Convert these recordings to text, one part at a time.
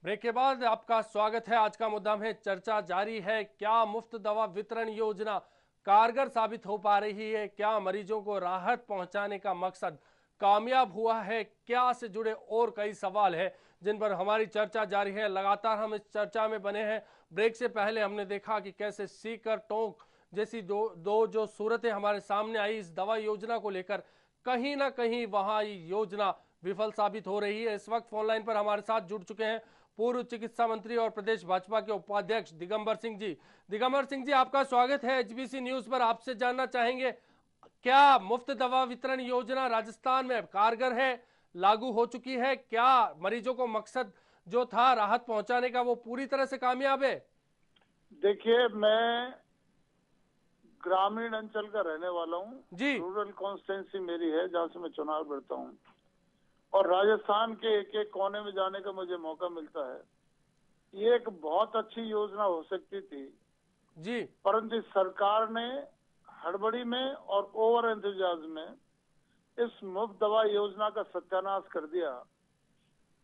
Break के बाद आपका स्वागत है। आज का मुद्दा में चर्चा जारी है। क्या मुफ्त दवा वितरण योजना कारगर साबित हो पा रही है? क्या मरीजों को राहत पहुंचाने का मकसद कामयाब हुआ है? क्या से जुड़े और कई सवाल है जिन पर हमारी चर्चा जारी है। लगातार हम इस चर्चा में बने हैं। ब्रेक से पहले हमने देखा कि कैसे सीकर टोंक जैसी दो जो सूरतें हमारे सामने आई इस दवा योजना को लेकर। कहीं ना कहीं वहां ये योजना विफल साबित हो रही है। इस वक्त फोनलाइन पर हमारे साथ जुड़ चुके हैं पूर्व चिकित्सा मंत्री और प्रदेश भाजपा के उपाध्यक्ष दिगंबर सिंह जी। दिगंबर सिंह जी, आपका स्वागत है एचबीसी न्यूज पर। आपसे जानना चाहेंगे, क्या मुफ्त दवा वितरण योजना राजस्थान में कारगर है, लागू हो चुकी है? क्या मरीजों को मकसद जो था राहत पहुंचाने का वो पूरी तरह से कामयाब है? देखिए, मैं ग्रामीण अंचल का रहने वाला हूँ। जी रूरल कॉन्स्टिट्यूंसी मेरी है जहाँ से मैं चुनाव लड़ता हूँ, और राजस्थान के एक एक कोने में जाने का मुझे मौका मिलता है। ये एक बहुत अच्छी योजना हो सकती थी, जी परंतु सरकार ने हड़बड़ी में और ओवर एंथुजियाज्म में इस मुफ्त दवा योजना का सत्यानाश कर दिया।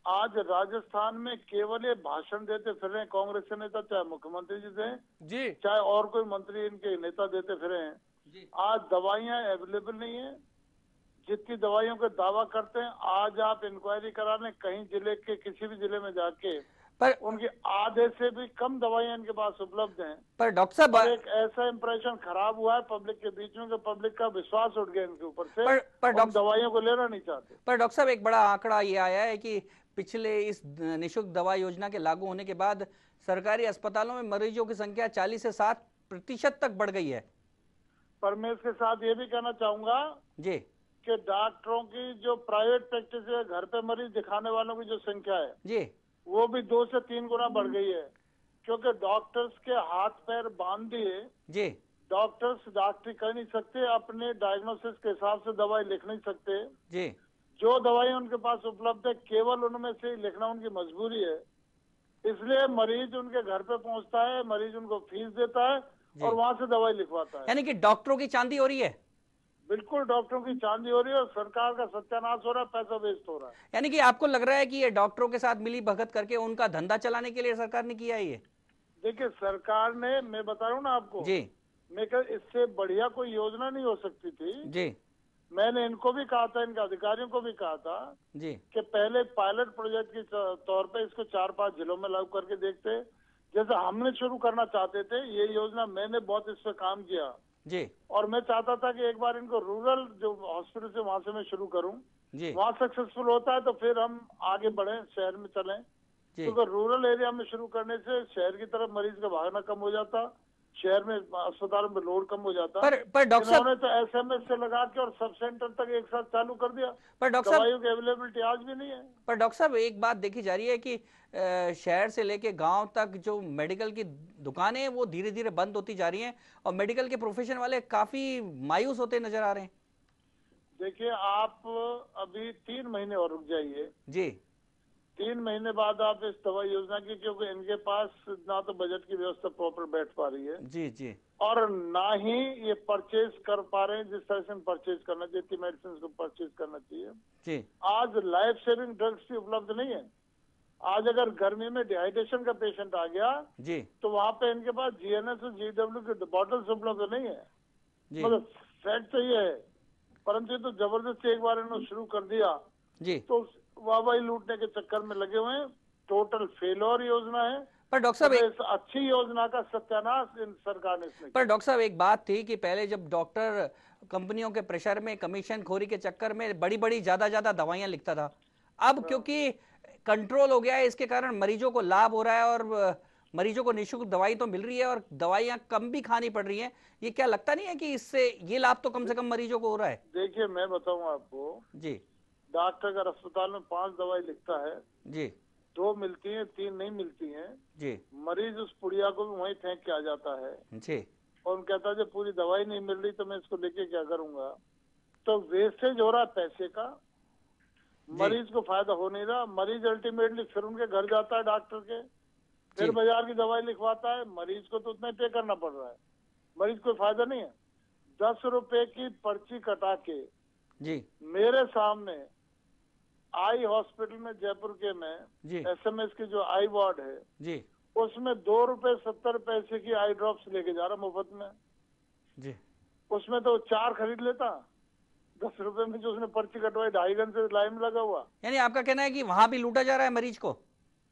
आज राजस्थान में केवल ये भाषण देते फिर रहे कांग्रेस के नेता, चाहे मुख्यमंत्री जी थे जी चाहे और कोई मंत्री इनके नेता देते फिरे हैं। जी आज दवाइयां अवेलेबल नहीं है। जितनी दवाइयों का दावा करते हैं, आज आप इंक्वायरी करा लें कहीं जिले के किसी भी जिले में जाके, पर उनकी आधे से भी कम दवाइयां इनके पास उपलब्ध हैं। पर डॉक्टर साहब, और एक ऐसा इंप्रेशन खराब हुआ है पब्लिक के बीच में कि पब्लिक का विश्वास उठ गया इनके ऊपर से, पर उन डॉक्टर दवाइयों को लेना नहीं चाहते। पर डॉक्टर साहब, एक बड़ा आंकड़ा ये आया है कि पिछले इस निःशुल्क दवा योजना के लागू होने के बाद सरकारी अस्पतालों में मरीजों की संख्या 40 से 60% तक बढ़ गई है। पर मैं इसके साथ ये भी कहना चाहूंगा जी कि डॉक्टरों की जो प्राइवेट प्रैक्टिस है, घर पे मरीज दिखाने वालों की जो संख्या है, जी वो भी 2 से 3 गुना बढ़ गई है। क्योंकि डॉक्टर्स के हाथ पैर बांध दिए। जी डॉक्टर्स डॉक्टरी कर नहीं सकते, अपने डायग्नोसिस के हिसाब से दवाई लिख नहीं सकते। जी जो दवाई उनके पास उपलब्ध है केवल उनमें से ही लिखना उनकी मजबूरी है। इसलिए मरीज उनके घर पे पहुंचता है, मरीज उनको फीस देता है जी और वहां से दवाई लिखवाता है। यानी कि डॉक्टरों की चांदी हो रही है। बिल्कुल डॉक्टरों की चांदी हो रही है और सरकार का सत्यानाश हो रहा है, पैसा वेस्ट हो रहा है। यानी कि आपको लग रहा है कि ये डॉक्टरों के साथ मिली भगत करके उनका धंधा चलाने के लिए सरकार ने किया है ये? देखिए, सरकार ने, मैं बता रहा हूँ ना आपको, जी मैं कह इससे बढ़िया कोई योजना नहीं हो सकती थी। जी मैंने इनको भी कहा था, इनके अधिकारियों को भी कहा था जी कि पहले पायलट प्रोजेक्ट के तौर पे इसको 4-5 जिलों में लागू करके देखते, जैसे हमने शुरू करना चाहते थे। ये योजना मैंने बहुत इस पर काम किया जी और मैं चाहता था कि एक बार इनको रूरल जो हॉस्पिटल से वहां से मैं शुरू करूं। जी वहां सक्सेसफुल होता है तो फिर हम आगे बढ़े, शहर में चलें। जी क्योंकि रूरल एरिया में शुरू करने से शहर की तरफ मरीज का भागना कम हो जाता, शहर में अस्पतालों में लोड कम हो जाता। पर डॉक्टर साहब, इन्होंने तो एसएमएस से लगा के और सब सेंटर तक एक साथ चालू कर दिया। पर डॉक्टर साहब दवाइयों की अवेलेबिलिटी आज भी नहीं है। पर डॉक्टर साहब, एक बात देखी जा रही है कि शहर से लेके गांव तक जो मेडिकल की दुकानें हैं वो धीरे धीरे बंद होती जा रही हैं और मेडिकल के प्रोफेशन वाले काफी मायूस होते नजर आ रहे हैं। देखिए, आप अभी 3 महीने और रुक जाइए। जी 3 महीने बाद आप इस दवाई योजना की, क्योंकि इनके पास ना तो बजट की व्यवस्था प्रॉपर बैठ पा रही है जी जी और ना ही ये परचेज कर पा रहे हैं जिस तरह से परचेज करना चाहिए थी, मेडिसिन को परचेज करना चाहिए। जी आज लाइफ सेविंग ड्रग्स भी उपलब्ध नहीं है। आज अगर गर्मी में डिहाइड्रेशन का पेशेंट आ गया जी तो वहां पे इनके पास जीएनएस और जीडब्ल्यू की बॉटल्स उपलब्ध नहीं है। जी मतलब फैक्ट तो ये है, परंतु ये तो जबरदस्ती एक बार इन्होंने शुरू कर दिया जी तो वाहवाही लूटने के चक्कर में लगे हुए हैं। टोटल फेलोर योजना है। पर डॉक्टर साहब और इस अच्छी योजना का सत्यानाश इन सरकार ने इसमें पर किया। डॉक्टर साहब, एक बात थी कि पहले जब डॉक्टर कंपनियों के प्रेशर में, कमीशन खोरी के चक्कर में बड़ी बड़ी ज्यादा ज्यादा दवाइयां लिखता था। अब क्योंकि कंट्रोल हो गया है, इसके कारण मरीजों को लाभ हो रहा है और मरीजों को निःशुल्क दवाई तो मिल रही है और दवाइयां कम भी खानी पड़ रही हैं। ये क्या लगता नहीं है कि इससे ये लाभ तो कम से कम मरीजों को हो रहा है? देखिए, मैं बताऊं आपको, जी डॉक्टर अगर अस्पताल में 5 दवाई लिखता है, जी 2 मिलती हैं, 3 नहीं मिलती हैं, जी मरीज उस पुड़िया को भी वहीं फेंक के आ जाता है जी और उन कहता है जब पूरी दवाई नहीं मिल रही तो मैं इसको लेके क्या करूंगा। तो वेस्टेज हो रहा है पैसे का, जी मरीज को फायदा हो नहीं रहा। मरीज अल्टीमेटली फिर उनके घर जाता है डॉक्टर के, फिर जी बाजार की दवाई लिखवाता है। मरीज को तो उतना ही पे करना पड़ रहा है, मरीज को फायदा नहीं है। 10 रुपए की पर्ची कटा के जी मेरे सामने आई हॉस्पिटल में जयपुर के में जी एसएमएस की जो आई वार्ड है जी उसमें 2 रुपए 70 पैसे की आई ड्रॉप्स लेके जा रहा मुफ्त में। जी। उसमें तो 4 खरीद लेता, 10 रुपए में जो उसने पर्ची कटवाई, 2.5 घंटे लाइन में लगा हुआ। यानी आपका कहना है कि वहां भी लूटा जा रहा है मरीज को?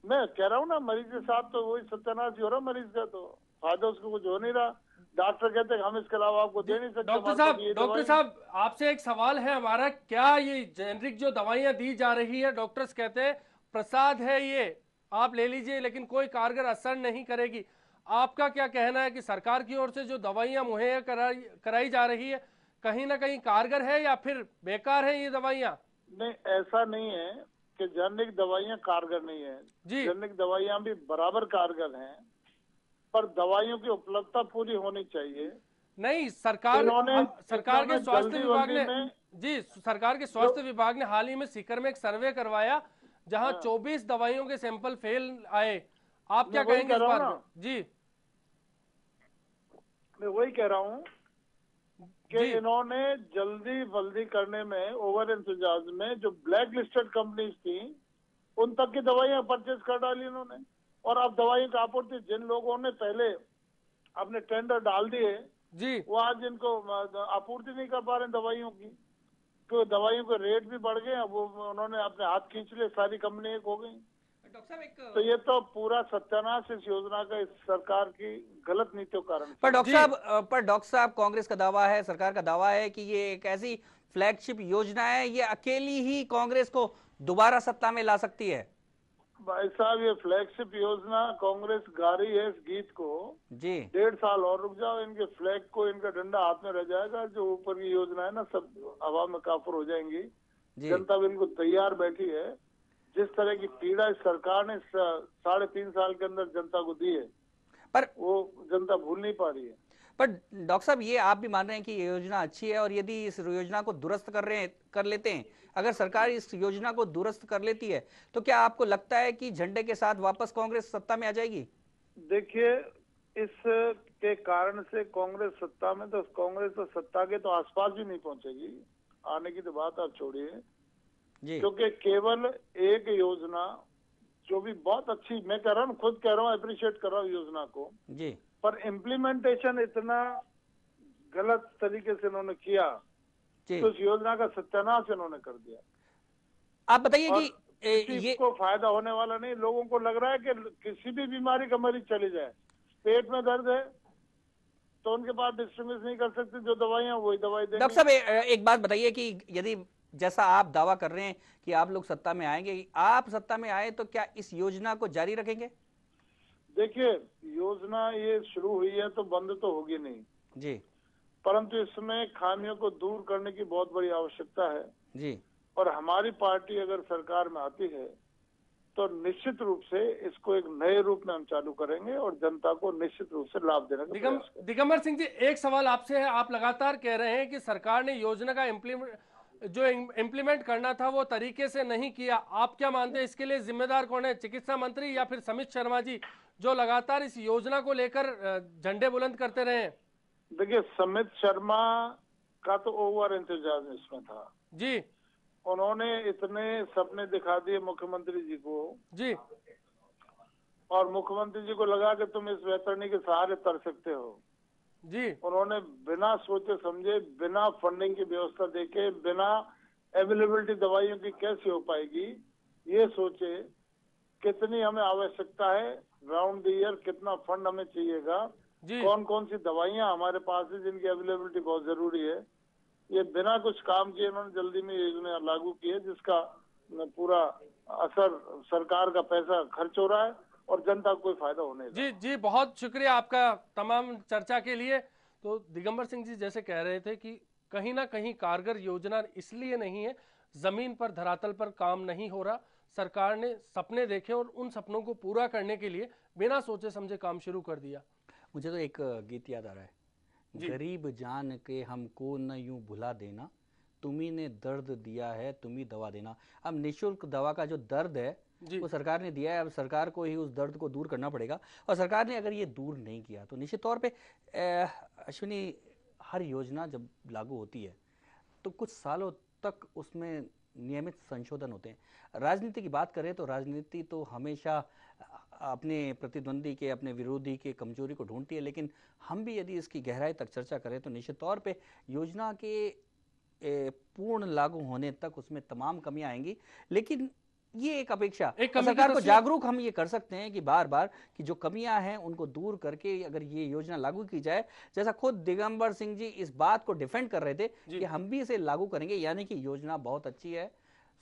मैं कह रहा हूँ ना, मरीज के साथ तो वही सत्यानाश ही हो रहा मरीज का, तो फायदा उसको कुछ हो नहीं रहा। डॉक्टर कहते हैं हम इसके अलावा आपको दे नहीं सकते। डॉक्टर साहब आपसे एक सवाल है हमारा, क्या ये जेनरिक जो दवाइयां दी जा रही है, डॉक्टर्स कहते हैं प्रसाद है ये, आप ले लीजिए लेकिन कोई कारगर असर नहीं करेगी, आपका क्या कहना है कि सरकार की ओर से जो दवाइयां मुहैया कराई जा रही है कहीं ना कहीं कारगर है या फिर बेकार है ये दवाइयां? नहीं, ऐसा नहीं है कि जेनरिक दवाइयां कारगर नहीं है जी। जेनरिक दवाइयां भी बराबर कारगर हैं, पर दवाइयों की उपलब्धता पूरी होनी चाहिए। नहीं, सरकार के स्वास्थ्य विभाग ने जी सरकार के स्वास्थ्य विभाग ने हाल ही में सीकर में एक सर्वे करवाया जहां 24 दवाइयों के सैंपल फेल आए। आप क्या कहेंगे इस बारे में? जी मैं वही कह रहा हूँ कि इन्होंने जल्दी करने में, ओवर एंथुजियाज्म में, जो ब्लैक लिस्टेड कंपनीज थी उन तक की दवाइयां परचेज कर डाली इन्होंने। और अब दवाइयों की आपूर्ति जिन लोगों ने पहले अपने टेंडर डाल दिए जी, वो आज इनको आपूर्ति नहीं कर पा रहे दवाइयों की, क्योंकि दवाइयों के रेट भी बढ़ गए। वो उन्होंने अपने हाथ खींच लिए, सारी कंपनी एक हो गई। तो ये तो पूरा सत्यानाश इस योजना का, इस सरकार की गलत नीतियों के कारण। पर डॉक्टर साहब कांग्रेस का दावा है, सरकार का दावा है कि ये एक ऐसी फ्लैगशिप योजना है, ये अकेली ही कांग्रेस को दोबारा सत्ता में ला सकती है। भाई साहब, ये फ्लैगशिप योजना कांग्रेस गा रही है इस गीत को जी। 1.5 साल और रुक जाओ, इनके फ्लैग को, इनका डंडा हाथ में रह जाएगा। जो ऊपर की योजना है ना, सब हवा में काफर हो जाएंगी। जनता भी इनको तैयार बैठी है। जिस तरह की पीड़ा इस सरकार ने 3.5 साल के अंदर जनता को दी है, पर वो जनता भूल नहीं पा रही है। पर डॉक्टर साहब, ये आप भी मान रहे हैं कि ये योजना अच्छी है, और यदि इस योजना को दुरुस्त कर लेते हैं, अगर सरकार इस योजना को दुरुस्त कर लेती है, तो क्या आपको लगता है कि झंडे के साथ वापस कांग्रेस सत्ता में आ जाएगी? देखिए, इस के कारण से कांग्रेस सत्ता में, तो कांग्रेस तो सत्ता के तो आसपास भी नहीं पहुंचेगी। आने की तो बात आप छोड़िए, क्योंकि केवल एक योजना जो भी बहुत अच्छी, मैं कह रहा हूँ, खुद कह रहा हूँ, अप्रिशिएट कर रहा हूँ योजना को जी, पर इम्प्लीमेंटेशन इतना गलत तरीके से इन्होंने किया तो उस योजना का सत्यानाश इन्होंने कर दिया। आप बताइए कि ये को फायदा होने वाला नहीं। लोगों को लग रहा है कि किसी भी बीमारी का मरीज चले जाए, पेट में दर्द है तो उनके पास डिस्ट्रीब्यूट नहीं कर सकते जो दवाइयां, वही दवाई देंगे। डॉक्टर साहब, एक बात बताइए कि यदि जैसा आप दावा कर रहे हैं कि आप लोग सत्ता में आएंगे, आप सत्ता में आए तो क्या इस योजना को जारी रखेंगे? देखिए, योजना ये शुरू हुई है तो बंद तो होगी नहीं जी, परंतु इसमें खामियों को दूर करने की बहुत बड़ी आवश्यकता है जी। और हमारी पार्टी अगर सरकार में आती है तो निश्चित रूप से इसको एक नए रूप में हम चालू करेंगे और जनता को निश्चित रूप से लाभ देने का प्रयास करेंगे। दिगंबर सिंह जी, एक सवाल आपसे है, आप लगातार कह रहे हैं कि सरकार ने योजना का इम्प्लीमेंट करना था वो तरीके से नहीं किया। आप क्या मानते हैं इसके लिए जिम्मेदार कौन है, चिकित्सा मंत्री या फिर समित शर्मा जी, जो लगातार इस योजना को लेकर झंडे बुलंद करते रहे हैं? देखिए, समित शर्मा का तो ओवर एंथुजियाज्म इसमें था जी। उन्होंने इतने सपने दिखा दिए मुख्यमंत्री जी को जी, और मुख्यमंत्री जी को लगा कि तुम इस वैतरणी के सहारे तर सकते हो जी। उन्होंने बिना सोचे समझे, बिना फंडिंग की व्यवस्था देके, बिना अवेलेबिलिटी दवाइयों की कैसे हो पाएगी ये सोचे, कितनी हमें आवश्यकता है राउंड द ईयर, कितना फंड हमें चाहिएगा, कौन कौन सी दवाइयां हमारे पास है जिनकी अवेलेबिलिटी बहुत जरूरी है, ये बिना कुछ काम किए इन्होंने जल्दी में योजना लागू की है, जिसका पूरा असर सरकार का पैसा खर्च हो रहा है और जनता को कोई फायदा होने। जी जी, बहुत शुक्रिया आपका तमाम चर्चा के लिए। तो दिगंबर सिंह जी जैसे कह रहे थे कि कहीं ना कहीं कारगर योजना इसलिए नहीं है, जमीन पर धरातल पर काम नहीं हो रहा, सरकार ने सपने देखे और उन सपनों को पूरा करने के लिए बिना सोचे समझे काम शुरू कर दिया। मुझे तो एक गीत याद आ रहा है, गरीब जान के हमको न यूं भुला देना, तुम्ही ने दर्द दिया है तुम्ही दवा देना। अब निःशुल्क दवा का जो दर्द है वो सरकार ने दिया है, अब सरकार को ही उस दर्द को दूर करना पड़ेगा। और सरकार ने अगर ये दूर नहीं किया तो निश्चित तौर पे अश्विनी, हर योजना जब लागू होती है तो कुछ सालों तक उसमें नियमित संशोधन होते हैं। राजनीति की बात करें तो राजनीति तो हमेशा अपने प्रतिद्वंदी के, अपने विरोधी के कमजोरी को ढूंढती है, लेकिन हम भी यदि इसकी गहराई तक चर्चा करें तो निश्चित तौर पे योजना के पूर्ण लागू होने तक उसमें तमाम कमियां आएंगी। लेकिन ये एक अपेक्षा, एक और कमी की सरकार को तस्वीर जागरूक हम ये कर सकते हैं कि बार बार कि जो कमियां हैं उनको दूर करके अगर ये योजना लागू की जाए, जैसा खुद दिगंबर सिंह जी इस बात को डिफेंड कर रहे थे कि हम भी इसे लागू करेंगे, यानी कि योजना बहुत अच्छी है,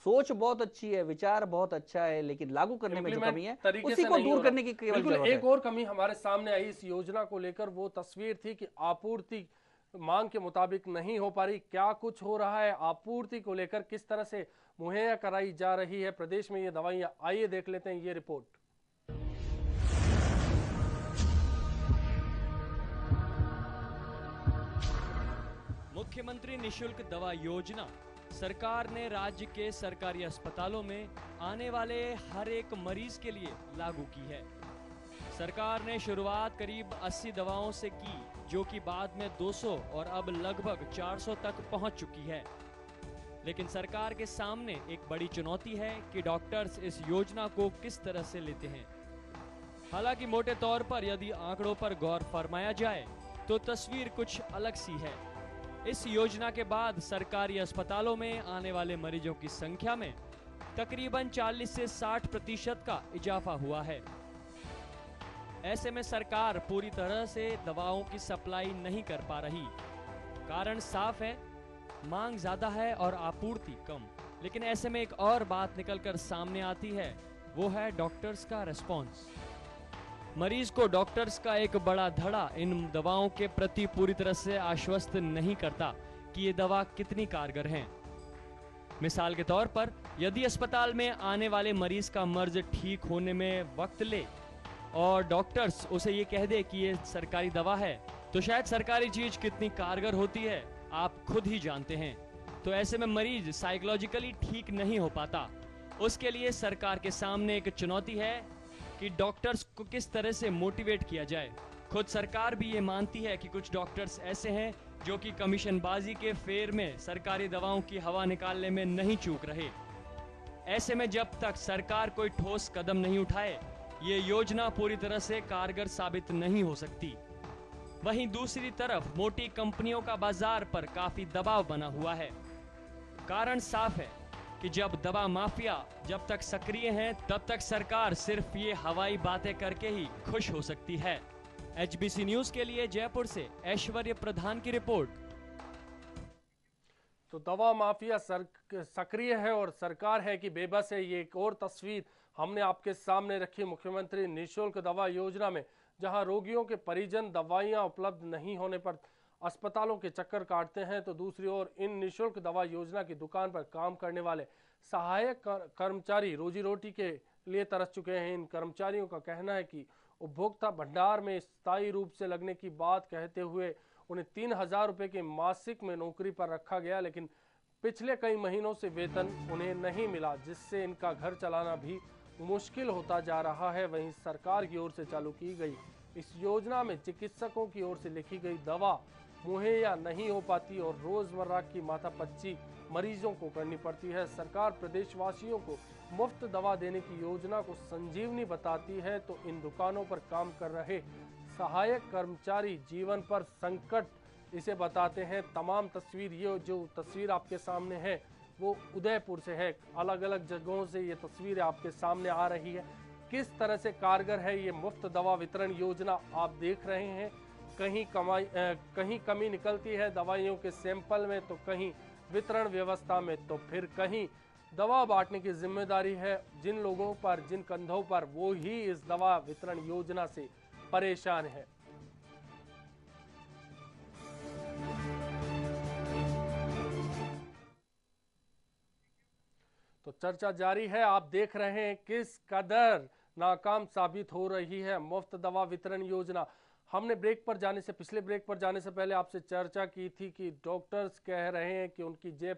सोच बहुत अच्छी है, विचार बहुत अच्छा है, लेकिन लागू करने में जो कमी है उसी को दूर करने की केवल बिल्कुल। जरूरत एक है। और कमी हमारे सामने आई इस योजना को लेकर, वो तस्वीर थी कि आपूर्ति मांग के मुताबिक नहीं हो पा रही। क्या कुछ हो रहा है आपूर्ति को लेकर, किस तरह से मुहैया कराई जा रही है प्रदेश में ये दवाइयां, आइए देख लेते हैं ये रिपोर्ट। मुख्यमंत्री निशुल्क दवा योजना सरकार ने राज्य के सरकारी अस्पतालों में आने वाले हर एक मरीज के लिए लागू की है। सरकार ने शुरुआत करीब 80 दवाओं से की, जो कि बाद में 200 और अब लगभग 400 तक पहुंच चुकी है। लेकिन सरकार के सामने एक बड़ी चुनौती है कि डॉक्टर्स इस योजना को किस तरह से लेते हैं। हालांकि मोटे तौर पर यदि आंकड़ों पर गौर फरमाया जाए तो तस्वीर कुछ अलग सी है। इस योजना के बाद सरकारी अस्पतालों में आने वाले मरीजों की संख्या में तकरीबन 40 से 60% का इजाफा हुआ है। ऐसे में सरकार पूरी तरह से दवाओं की सप्लाई नहीं कर पा रही। कारण साफ है, मांग ज्यादा है और आपूर्ति कम। लेकिन ऐसे में एक और बात निकलकर सामने आती है, वो है डॉक्टर्स का रिस्पॉन्स। मरीज को डॉक्टर्स का एक बड़ा धड़ा इन दवाओं के प्रति पूरी तरह से आश्वस्त नहीं करता कि ये दवा कितनी कारगर है। मिसाल के तौर पर यदि अस्पताल में आने वाले मरीज का मर्ज ठीक होने में वक्त ले और डॉक्टर्स उसे ये कह दे कि ये सरकारी दवा है, तो शायद सरकारी चीज कितनी कारगर होती है आप खुद ही जानते हैं। तो ऐसे में मरीज साइकोलॉजिकली ठीक नहीं हो पाता। उसके लिए सरकार के सामने एक चुनौती है कि डॉक्टर्स को किस तरह से मोटिवेट किया जाए। खुद सरकार भी ये मानती है कि कुछ डॉक्टर्स ऐसे हैं जो कि कमीशनबाजी के फेर में सरकारी दवाओं की हवा निकालने में नहीं चूक रहे। ऐसे में जब तक सरकार कोई ठोस कदम नहीं उठाए, ये योजना पूरी तरह से कारगर साबित नहीं हो सकती। वहीं दूसरी तरफ मोटी कंपनियों का बाजार पर काफी दबाव बना हुआ है। कारण साफ है कि जब दवा माफिया जब तक सक्रिय हैं, तब तक सरकार सिर्फ ये हवाई बातें करके ही खुश हो सकती है। HBC न्यूज के लिए जयपुर से ऐश्वर्य प्रधान की रिपोर्ट। तो दवा माफिया सक्रिय है और सरकार है कि बेबस है, ये एक और तस्वीर हमने आपके सामने रखी मुख्यमंत्री निशुल्क दवा योजना में, जहां रोगियों के परिजन दवाइयां उपलब्ध नहीं होने पर अस्पतालों के चक्कर काटते हैं, तो दूसरी ओर इन निशुल्क दवा योजना की दुकान पर काम करने वाले सहायक कर्मचारी रोजी रोटी के लिए तरस चुके हैं। इन कर्मचारियों का कहना है कि उपभोक्ता भंडार में स्थायी रूप से लगने की बात कहते हुए उन्हें 3,000 रुपये के मासिक में नौकरी पर रखा गया, लेकिन पिछले कई महीनों से वेतन उन्हें नहीं मिला, जिससे इनका घर चलाना भी मुश्किल होता जा रहा है। वहीं सरकार की ओर से चालू की गई इस योजना में चिकित्सकों की ओर से लिखी गई दवा मुहैया नहीं हो पाती और रोजमर्रा की माथापच्ची मरीजों को करनी पड़ती है। सरकार प्रदेशवासियों को मुफ्त दवा देने की योजना को संजीवनी बताती है, तो इन दुकानों पर काम कर रहे सहायक कर्मचारी जीवन पर संकट इसे बताते हैं। तमाम तस्वीर, ये जो तस्वीर आपके सामने है वो उदयपुर से है। अलग अलग जगहों से ये तस्वीर आपके सामने आ रही है। किस तरह से कारगर है ये मुफ्त दवा वितरण योजना आप देख रहे हैं। कहीं कमी निकलती है दवाइयों के सैंपल में, तो कहीं वितरण व्यवस्था में, तो फिर कहीं दवा बांटने की जिम्मेदारी है जिन लोगों पर, जिन कंधों पर, वो ही इस दवा वितरण योजना से परेशान है। तो चर्चा जारी है। आप देख रहे हैं किस कदर नाकाम साबित हो रही है मुफ्त दवा वितरण योजना। हमने पिछले ब्रेक पर जाने से पहले आपसे चर्चा की थी कि डॉक्टर्स कह रहे हैं कि उनकी जेब